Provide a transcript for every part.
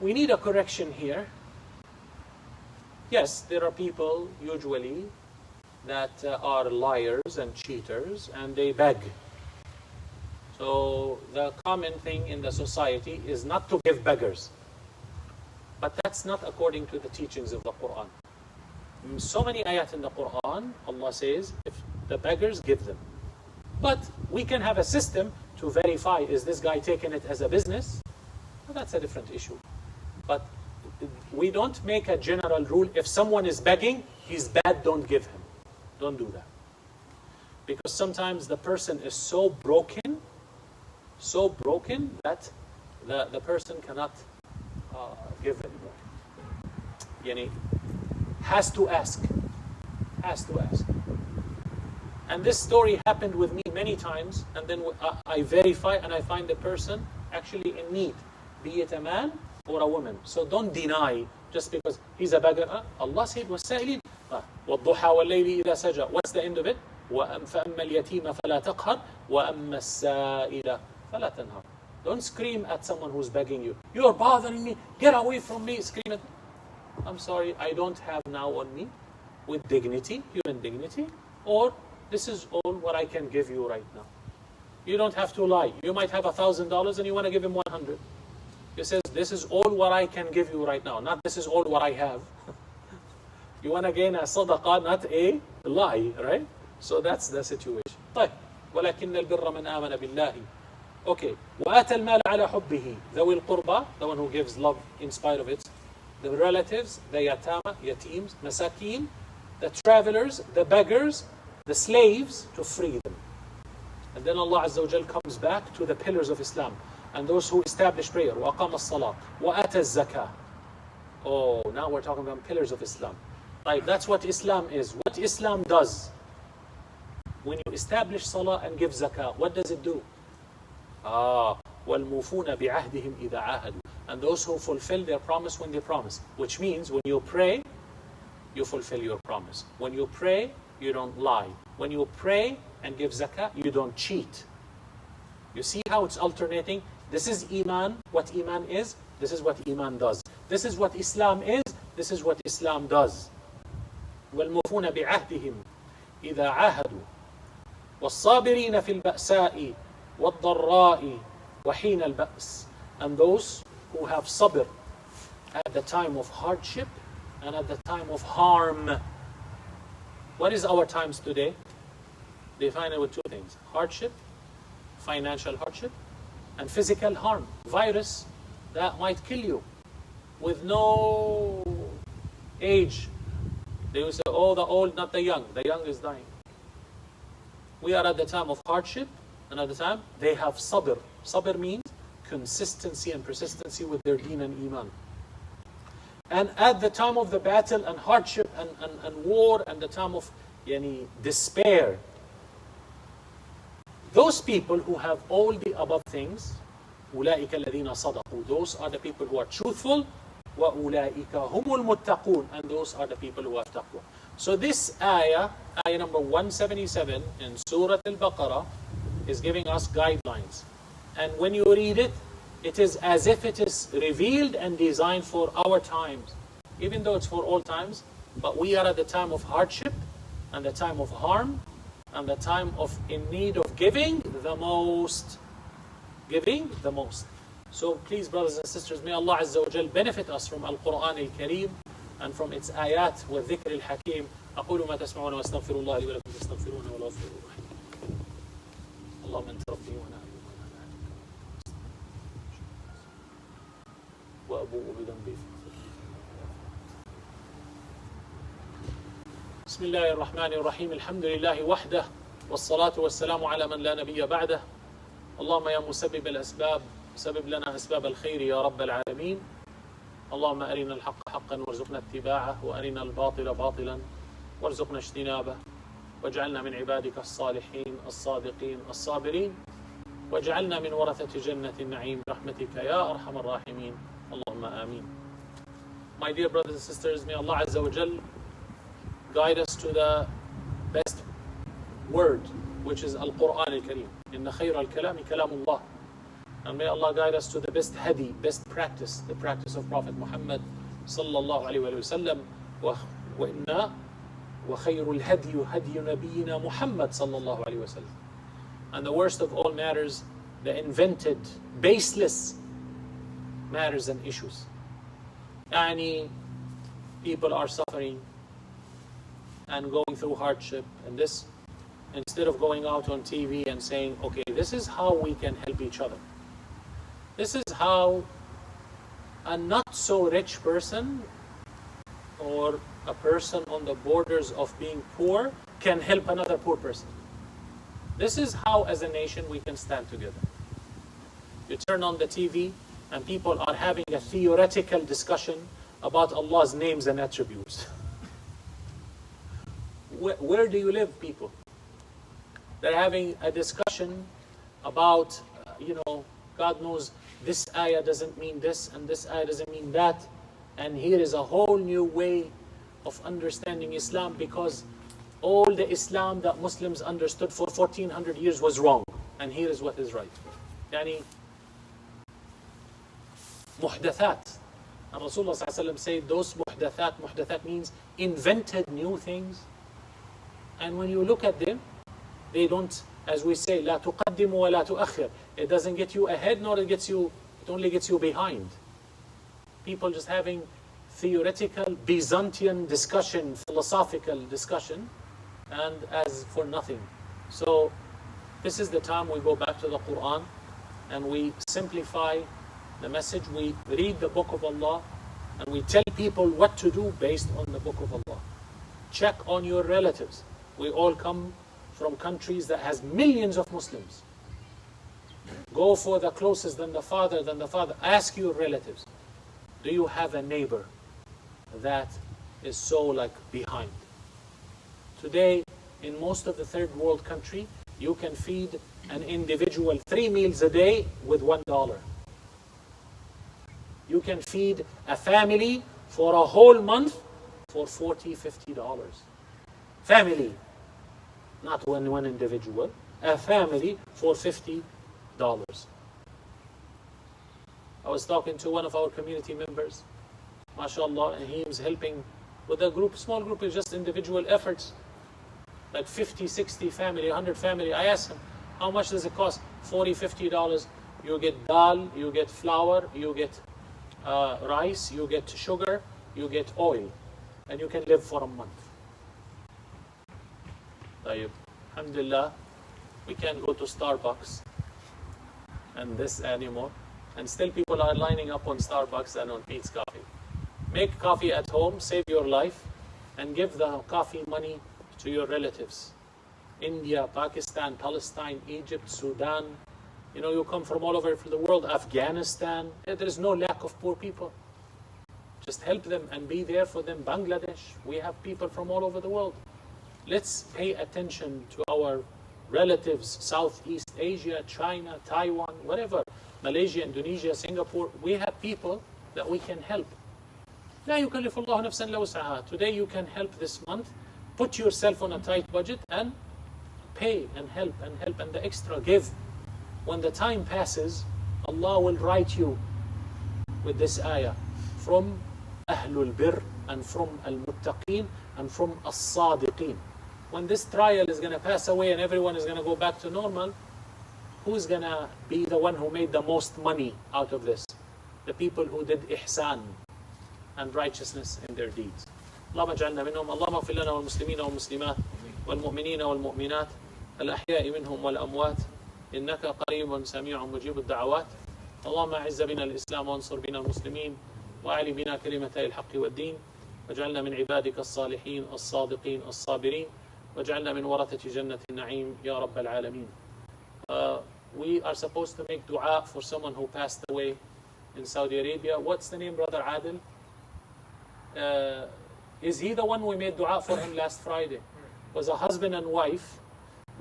we need a correction here. Yes, there are people usually that are liars and cheaters and they beg. So the common thing in the society is not to give beggars. But that's not according to the teachings of the Quran. So many ayat in the Quran, Allah says, if the beggars, give them. But we can have a system to verify, is this guy taking it as a business? Well, that's a different issue. But we don't make a general rule, if someone is begging, he's bad, don't give him. Don't do that. Because sometimes the person is so broken that the person cannot give anymore. Yani, has to ask. And this story happened with me many times, and then I verify and I find the person actually in need, be it a man or a woman. So don't deny just because he's a beggar. Allah said, وَالسَّائِلِينَ وَالضُّحَى وَاللَّيْلِ إِذَا سَجَى. What's the end of it? فَأَمَّا الْيَتِيمَ فَلَا تَقْهَرْ وَأَمَّا السَّائِلَ فَلَا تَنْهَرْ. Don't scream at someone who's begging you. You're bothering me. Get away from me. Scream at me. I'm sorry, I don't have now on me with dignity, human dignity, or this is all what I can give you right now. You don't have to lie. You might have $1,000 and you want to give him 100. He says, this is all what I can give you right now, not this is all what I have. You want to gain a sadaqah, not a lie, right? So that's the situation. طيب. ولكن البر من آمن بالله. Okay. وآتى المال على حبه. ذوي القربى, the one who gives love in spite of it. The relatives, the yatama, yatims, masakin, the travelers, the beggars, the slaves, to free them. And then Allah Azza wa Jal comes back to the pillars of Islam and those who establish prayer. وَأَقَامَ الصَّلَاةِ وَآتَى الزَّكَاةِ. Oh, now we're talking about pillars of Islam. Right, that's what Islam is. What Islam does, when you establish salah and give zakah, what does it do? وَالْمُوفُونَ بِعَهْدِهِمْ إِذَا عَاهَدُوا. And those who fulfill their promise when they promise. Which means when you pray, you fulfill your promise. When you pray, you don't lie. When you pray and give zakah, you don't cheat. You see how it's alternating? This is Iman, what Iman is. This is what Iman does. This is what Islam is. This is what Islam does. وَالْمُوفُونَ بِعَهْدِهِمْ إِذَا عَاهَدُوا وَالصَّابِرِينَ فِي الْبَأْسَاءِ وَالضَّرَّاءِ وَحِينَ الْبَأْسِ. And those who have sabr at the time of hardship and at the time of harm. What is our times today? Define it with two things: hardship, financial hardship, and physical harm. Virus that might kill you with no age. They will say, oh, the old, not the young. The young is dying. We are at the time of hardship, and at the time they have sabr. Sabr means consistency and persistency with their deen and iman. And at the time of the battle and hardship and war and the time of despair, those people who have all the above things, أولئك الذين صدقوا, those are the people who are truthful, وأولئك هم المتقون, and those are the people who have taqwa. So this ayah number 177 in Surah Al-Baqarah, is giving us guidelines. And when you read it, it is as if it is revealed and designed for our times. Even though it's for all times, but we are at the time of hardship and the time of harm and the time of in need of giving the most. Giving the most. So please, brothers and sisters, may Allah Azza wa Jal benefit us from Al-Quran Al-Kareem and from its ayat wa dhikr al-hakim. أقول ما تسمعون واستغفر الله لي ولكم فاستغفروه ولا غفور رحيم. اللهم أنت ربي وأنا وأبوء بذنبي. بسم الله الرحمن الرحيم. الحمد لله وحده والصلاة والسلام على من لا نبي بعده. اللهم يا مسبب الأسباب سبب لنا أسباب الخير يا رب العالمين. اللهم أرنا الحق حقا وارزقنا اتباعه وأرنا الباطل باطلا وارزقنا اجتنابه واجعلنا من عبادك الصالحين الصادقين الصابرين واجعلنا من ورثة جنة النعيم برحمتك يا أرحم الراحمين. اللهم آمين. My dear brothers and sisters, may Allah Azza wa Jal guide us to the best word, which is Al-Quran Al-Kareem. إن خير الكلام كلام الله And may Allah guide us to the best hadi, best practice, the practice of Prophet Muhammad sallallahu alayhi wa sallam. وَإِنَّا وَخَيْرُ الْهَدْيُ هَدْيُ نَبِيِّنَا مُحَمَّدٍ صلى الله عليه وسلم. And the worst of all matters, the invented, baseless matters and issues. People are suffering and going through hardship, and this, instead of going out on TV and saying, okay, this is how we can help each other. This is how a not so rich person or a person on the borders of being poor can help another poor person. This is how, as a nation, we can stand together. You turn on the TV and people are having a theoretical discussion about Allah's names and attributes. Where do you live, people? They're having a discussion about, God knows this ayah doesn't mean this and this ayah doesn't mean that. And here is a whole new way of understanding Islam, because all the Islam that Muslims understood for 1400 years was wrong. And here is what is right. Muhdathat. And Rasulullah said those muhdathat means invented new things. And when you look at them, they don't, as we say, لا تقدم ولا تؤخر. It doesn't get you ahead, nor it only gets you behind. People just having theoretical, Byzantine discussion, philosophical discussion, and as for nothing. So this is the time we go back to the Quran and we simplify the message. We read the book of Allah and we tell people what to do based on the book of Allah. Check on your relatives. We all come from countries that has millions of Muslims. Go for the closest, than the father. Ask your relatives, do you have a neighbor that is so behind? Today, in most of the third world country, you can feed an individual 3 meals a day with $1. You can feed a family for a whole month for $40, $50. Family, not one individual. A family for $50. I was talking to one of our community members, mashallah, and he was helping with a group, small group, of just individual efforts, like 50, 60 family, 100 family. I asked him, how much does it cost? $40, $50. You get dal, you get flour, you get rice, you get sugar, you get oil, and you can live for a month. Alhamdulillah, we can't go to Starbucks and this anymore, and still people are lining up on Starbucks and on Peet's Coffee. Make coffee at home, save your life, and give the coffee money to your relatives. India, Pakistan, Palestine, Egypt, Sudan. You come from all over the world, Afghanistan. There is no lack of poor people. Just help them and be there for them. Bangladesh, we have people from all over the world. Let's pay attention to our relatives, Southeast Asia, China, Taiwan, whatever, Malaysia, Indonesia, Singapore. We have people that we can help. لا يكلف الله نفسا إلا وسعها. Today you can help this month. Put yourself on a tight budget and pay and help, and the extra give. When the time passes, Allah will write you with this ayah from Ahlul Bir and from Al-Muttaqeen and from As-Sadiqeen. When this trial is going to pass away and everyone is going to go back to normal, who's going to be the one who made the most money out of this? The people who did ihsan and righteousness in their deeds. اللهم اجعلنا منهم. اللهم اغفر لنا والمسلمين والمسلمات والمؤمنين والمؤمنات الأحياء منهم والأموات إنك قريب سميع مجيب الدعوات. اللهم أعز بنا الإسلام وانصر بنا المسلمين وأعلي بنا كلمتي الحق والدين واجعلنا من عبادك الصالحين الصادقين الصابرين واجعلنا من ورثة جنة النعيم يا رب العالمين. We are supposed to make dua for someone who passed away in Saudi Arabia. What's the name, Brother Adil? Is he the one we made dua for him last Friday? It was a husband and wife.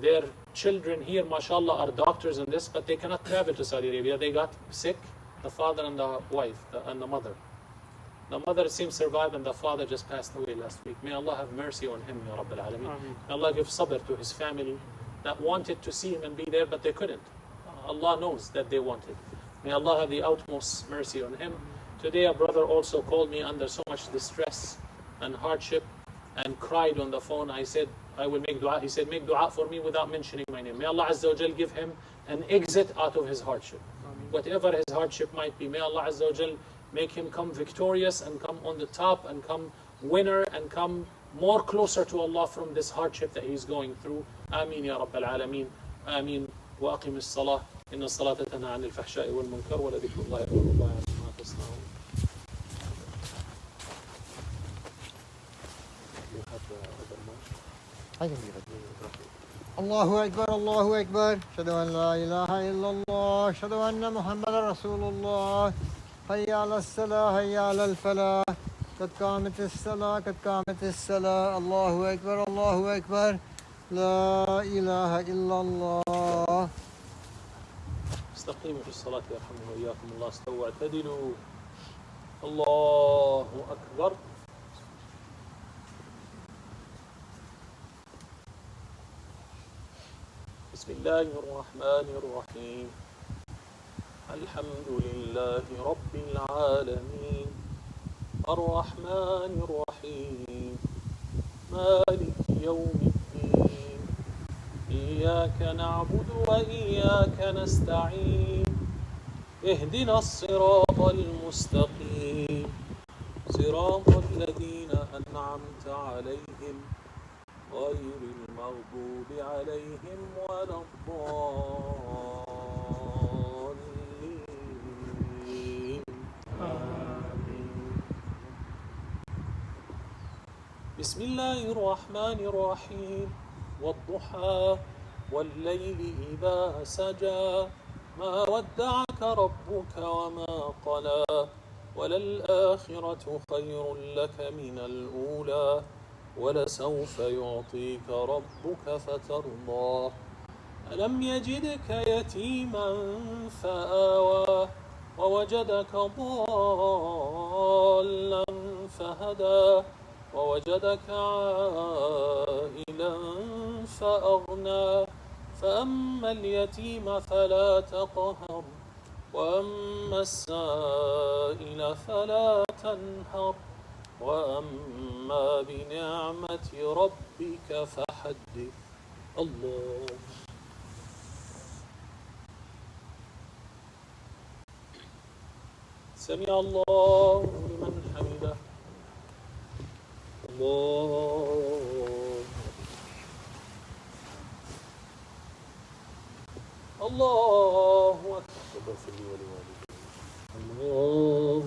Their children here, mashallah, are doctors in this, but they cannot travel to Saudi Arabia. They got sick, the father and the wife, and the mother. The mother seems to survive, and the father just passed away last week. May Allah have mercy on him, Ya Rabbil Alameen. May Allah give sabr to his family that wanted to see him and be there, but they couldn't. Allah knows that they wanted. May Allah have the utmost mercy on him. Today a brother also called me under so much distress and hardship and cried on the phone. I said, I will make dua. He said, make dua for me without mentioning my name. May Allah Azza wa Jal give him an exit out of his hardship. Whatever his hardship might be, may Allah Azza wa Jal make him come victorious and come on the top and come winner and come more closer to Allah from this hardship that he's going through. Ameen ya Rabbal Alameen. Ameen. Wa aqim as-salah. Inna as-salata tanha 'anil fahsha'i wal munkar wa la dhikrullahi akbar. Wallahu ya'lamu ma tasna'un. الله أكبر الله أكبر أشهد أن لا إله إلا الله أشهد أن محمد رسول الله حي على الصلاة حي على الفلاح قد قامت الصلاة قد قامت الصلاة الله أكبر لا إله إلا الله. استقيموا في الصلاة يرحمنا وإياكم الله. استووا اعتدلوا. الله أكبر. بسم الله الرحمن الرحيم. الحمد لله رب العالمين الرحمن الرحيم مالك يوم الدين إياك نعبد وإياك نستعين اهدنا الصراط المستقيم صراط الذين أنعمت عليهم غير المغضوب عليهم ولا الضالين آمين. بسم الله الرحمن الرحيم والضحى والليل إذا سجى ما ودعك ربك وما قلى وللآخرة خير لك من الأولى ولسوف يعطيك ربك فترضى ألم يجدك يتيما فآوى ووجدك ضالا فهدى ووجدك عائلا فأغنى فأما اليتيم فلا تقهر وأما السائل فلا تنهر وأما بنعمة ربك فحدث. الله. سمع الله لمن حمده. الله. الله أكبر. اغفر لي ولوالدي. الله.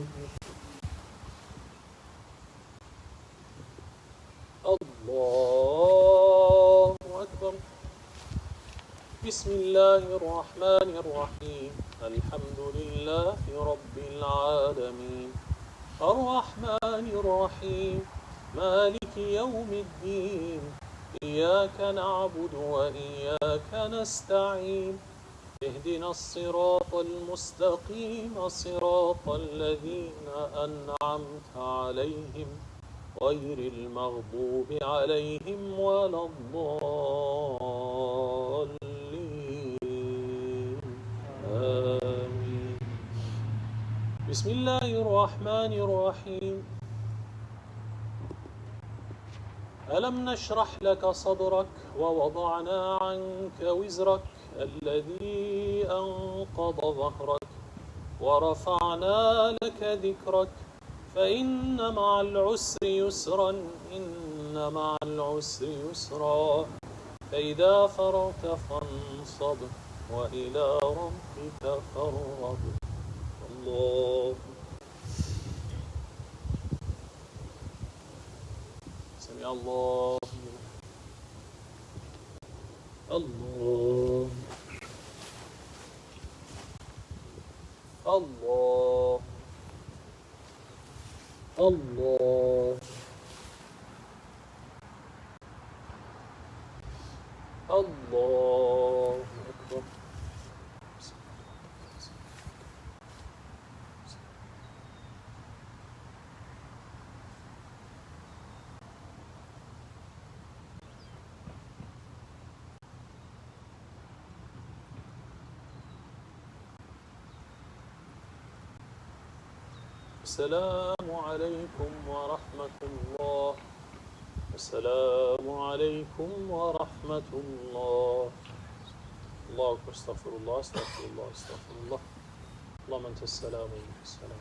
الله أكبر. بسم الله الرحمن الرحيم الحمد لله رب العالمين الرحمن الرحيم مالك يوم الدين إياك نعبد وإياك نستعين اهدنا الصراط المستقيم صراط الذين أنعمت عليهم غير المغضوب عليهم ولا الضالين آمين. بسم الله الرحمن الرحيم ألم نشرح لك صدرك ووضعنا عنك وزرك الذي أنقض ظهرك ورفعنا لك ذكرك فإن مع العسر يسرا إن مع العسر يسرا فإذا فرغت فانصب وإلى ربك فارغب. الله. سمع الله. الله. الله. الله. الله أكبر. السلام عليكم ورحمة الله. السلام عليكم ورحمة الله. الله أكبر. استغفر الله استغفر الله استغفر الله. اللهم أنت السلام ومنك السلام.